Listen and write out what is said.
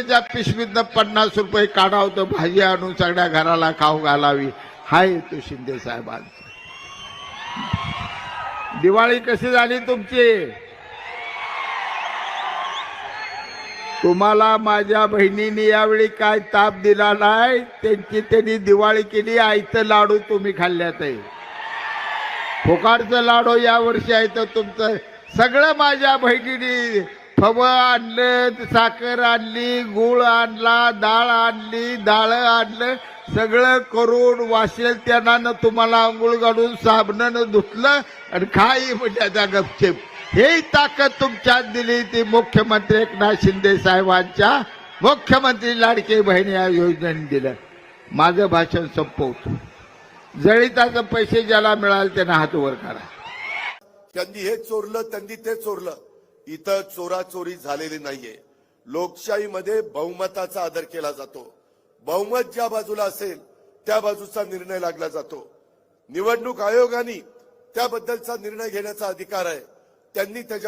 रुपयाच्या पिशवीतनं 50 रुपये काढावं तर भाजी आणून सगळ्या घराला खाऊ घालावी, हा हेतू शिंदे साहेबांचा. दिवाळी कशी झाली तुमची? तुम्हाला माझ्या बहिणीने यावेळी काय ताप दिला नाही, त्यांनी दिवाळी केली. आयतं लाडू तुम्ही खाल्ल्यात आहे, फुकाटचं लाडू यावर्षी आहे. तर तुमचं सगळं माझ्या बहिणीने फवं आणलं, साखर आणली, गुळ आणला, डाळ आणली, डाळं आणलं, सगळं करून वासेल त्यानं तुम्हाला आंघोळ घालून साबणानं धुतलं आणि खाई त्याचा गपचेप. ही ताकद तुमच्यात दिली ती मुख्यमंत्री एकनाथ शिंदे साहेबांच्या मुख्यमंत्री लाडकी बहीण या योजनेने दिलं. माझं भाषण संपवतो. जळिताचे पैसे ज्याला मिळाले त्यांना हात वर करा. त्यांनी हे चोरलं, त्यांनी ते चोरलं. इथं चोराचोरी झालेली नाहीये. लोकशाहीमध्ये बहुमताचा आदर केला जातो. बहुमत ज्या बाजूला असेल त्या बाजूचा निर्णय लागला जातो. निवडणूक आयोगाने त्याबद्दलचा निर्णय घेण्याचा अधिकार आहे. त्यांनी त्याच्या